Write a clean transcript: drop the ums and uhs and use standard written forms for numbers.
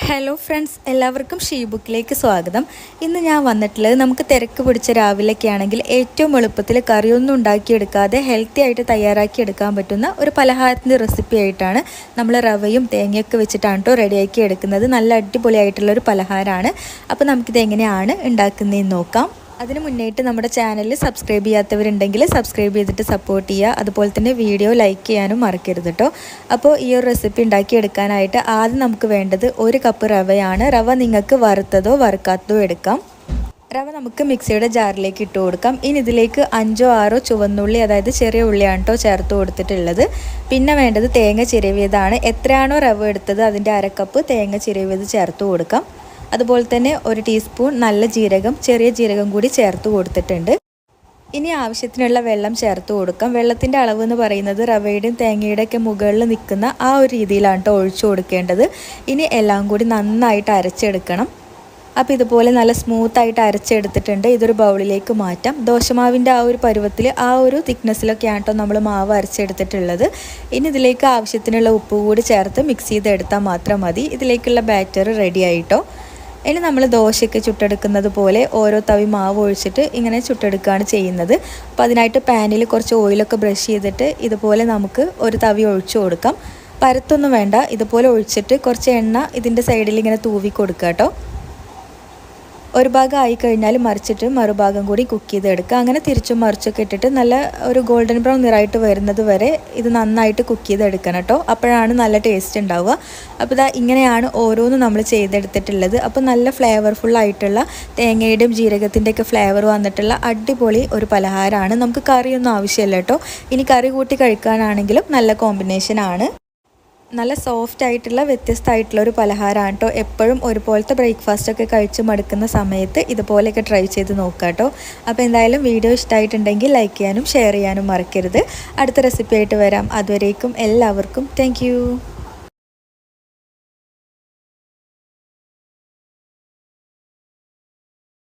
Hello friends, എല്ലാവർക്കും ഷീബുക്കിലേക്ക് സ്വാഗതം. ഇന്ന് ഞാൻ വന്നിട്ടുള്ളത് നമുക്ക് തിരക്ക് പിടിച്ച രാവിലെയൊക്കെ ആണെങ്കിൽ ഏറ്റവും എളുപ്പത്തിൽ കറിയൊന്നും ഉണ്ടാക്കിയെടുക്കാതെ ഹെൽത്തി ആയിട്ട് തയ്യാറാക്കി എടുക്കാൻ പറ്റുന്ന ഒരു പലഹാരത്തിൻ്റെ റെസിപ്പി ആയിട്ടാണ്. നമ്മൾ റവയും തേങ്ങയൊക്കെ വെച്ചിട്ടാണ് കേട്ടോ റെഡിയാക്കി എടുക്കുന്നത്. നല്ല അടിപൊളിയായിട്ടുള്ളൊരു പലഹാരമാണ്. അപ്പോൾ നമുക്കിത് എങ്ങനെയാണ് ഉണ്ടാക്കുന്നതെന്ന് നോക്കാം. അതിന് മുന്നേറ്റ് നമ്മുടെ ചാനൽ സബ്സ്ക്രൈബ് ചെയ്യാത്തവരുണ്ടെങ്കിൽ സബ്സ്ക്രൈബ് ചെയ്തിട്ട് സപ്പോർട്ട് ചെയ്യുക. അതുപോലെ തന്നെ വീഡിയോ ലൈക്ക് ചെയ്യാനും മറക്കരുത് കേട്ടോ. അപ്പോൾ ഈ ഒരു റെസിപ്പി ഉണ്ടാക്കിയെടുക്കാനായിട്ട് ആദ്യം നമുക്ക് വേണ്ടത് 1 കപ്പ് റവയാണ്. റവ നിങ്ങൾക്ക് വറുത്തതോ വറുക്കാത്തതോ എടുക്കാം. റവ നമുക്ക് മിക്സിയുടെ ജാറിലേക്ക് ഇട്ട് കൊടുക്കാം. ഇനി ഇതിലേക്ക് 5 or 6 ചുവന്നുള്ളി, അതായത് ചെറിയ ഉള്ളിയാണ് കേട്ടോ ചേർത്ത് കൊടുത്തിട്ടുള്ളത്. പിന്നെ വേണ്ടത് തേങ്ങ ചിരവിയതാണ്. എത്രയാണോ റവ എടുത്തത് അതിൻ്റെ 1/2 കപ്പ് തേങ്ങ ചിരവിയത് ചേർത്ത് കൊടുക്കാം. അതുപോലെ തന്നെ 1 ടീസ്പൂൺ നല്ല ജീരകം, ചെറിയ ജീരകം കൂടി ചേർത്ത് കൊടുത്തിട്ടുണ്ട്. ഇനി ആവശ്യത്തിനുള്ള വെള്ളം ചേർത്ത് കൊടുക്കാം. വെള്ളത്തിൻ്റെ അളവ് എന്ന് പറയുന്നത് റവയുടെയും തേങ്ങയുടെയൊക്കെ മുകളിൽ നിൽക്കുന്ന ആ ഒരു രീതിയിലാണ് കേട്ടോ ഒഴിച്ചു കൊടുക്കേണ്ടത്. ഇനി എല്ലാം കൂടി നന്നായിട്ട് അരച്ചെടുക്കണം. അപ്പോൾ ഇതുപോലെ നല്ല സ്മൂത്തായിട്ട് അരച്ചെടുത്തിട്ടുണ്ട്. ഇതൊരു ബൗളിലേക്ക് മാറ്റാം. ദോശമാവിൻ്റെ ആ ഒരു പരുവത്തിൽ, ആ ഒരു തിക്നെസ്സിലൊക്കെയാണ് കേട്ടോ നമ്മൾ മാവ് അരച്ചെടുത്തിട്ടുള്ളത്. ഇനി ഇതിലേക്ക് ആവശ്യത്തിനുള്ള ഉപ്പ് കൂടി ചേർത്ത് മിക്സ് ചെയ്തെടുത്താൽ മാത്രം മതി. ഇതിലേക്കുള്ള ബാറ്റർ റെഡി ആയിട്ടോ. ഇനി നമ്മൾ ദോശയ്ക്ക് ചുട്ടെടുക്കുന്നത് പോലെ ഓരോ തവി മാവ് ഒഴിച്ചിട്ട് ഇങ്ങനെ ചുട്ടെടുക്കുകയാണ് ചെയ്യുന്നത്. അപ്പോൾ അതിനായിട്ട് പാനിൽ കുറച്ച് ഓയിലൊക്കെ ബ്രഷ് ചെയ്തിട്ട് ഇതുപോലെ നമുക്ക് ഒരു തവി ഒഴിച്ചു കൊടുക്കാം. പരത്തൊന്നും വേണ്ട, ഇതുപോലെ ഒഴിച്ചിട്ട് കുറച്ച് എണ്ണ ഇതിൻ്റെ സൈഡിൽ ഇങ്ങനെ തൂവി കൊടുക്കുക കേട്ടോ. ഒരു ഭാഗം ആയി കഴിഞ്ഞാൽ മറിച്ചിട്ട് മറുഭാഗം കൂടി കുക്ക് ചെയ്തെടുക്കുക. അങ്ങനെ തിരിച്ചും മറിച്ചൊക്കെ ഇട്ടിട്ട് നല്ല ഒരു ഗോൾഡൻ ബ്രൗൺ നിറായിട്ട് വരുന്നത് വരെ ഇത് നന്നായിട്ട് കുക്ക് ചെയ്തെടുക്കണം കേട്ടോ. അപ്പോഴാണ് നല്ല ടേസ്റ്റ് ഉണ്ടാവുക. അപ്പോൾ ഇതാ ഇങ്ങനെയാണ് ഓരോന്നും നമ്മൾ ചെയ്തെടുത്തിട്ടുള്ളത്. അപ്പോൾ നല്ല ഫ്ലേവർഫുള്ളായിട്ടുള്ള തേങ്ങയുടെയും ജീരകത്തിൻ്റെയൊക്കെ ഫ്ലേവർ വന്നിട്ടുള്ള അടിപൊളി ഒരു പലഹാരമാണ്. നമുക്ക് കറിയൊന്നും ആവശ്യമില്ല കേട്ടോ. ഇനി കറി കൂട്ടി കഴിക്കാനാണെങ്കിലും നല്ല കോമ്പിനേഷനാണ്. നല്ല സോഫ്റ്റ് ആയിട്ടുള്ള വ്യത്യസ്തമായിട്ടുള്ള ഒരു പലഹാരമാണ് കേട്ടോ. എപ്പോഴും ഒരുപോലത്തെ ബ്രേക്ക്ഫാസ്റ്റൊക്കെ കഴിച്ച് മടുക്കുന്ന സമയത്ത് ഇതുപോലെയൊക്കെ ട്രൈ ചെയ്ത് നോക്കാം കേട്ടോ. അപ്പോൾ എന്തായാലും വീഡിയോ ഇഷ്ടമായിട്ടുണ്ടെങ്കിൽ ലൈക്ക് ചെയ്യാനും ഷെയർ ചെയ്യാനും മറക്കരുത്. അടുത്ത റെസിപ്പി ആയിട്ട് വരാം. അതുവരേക്കും എല്ലാവർക്കും താങ്ക്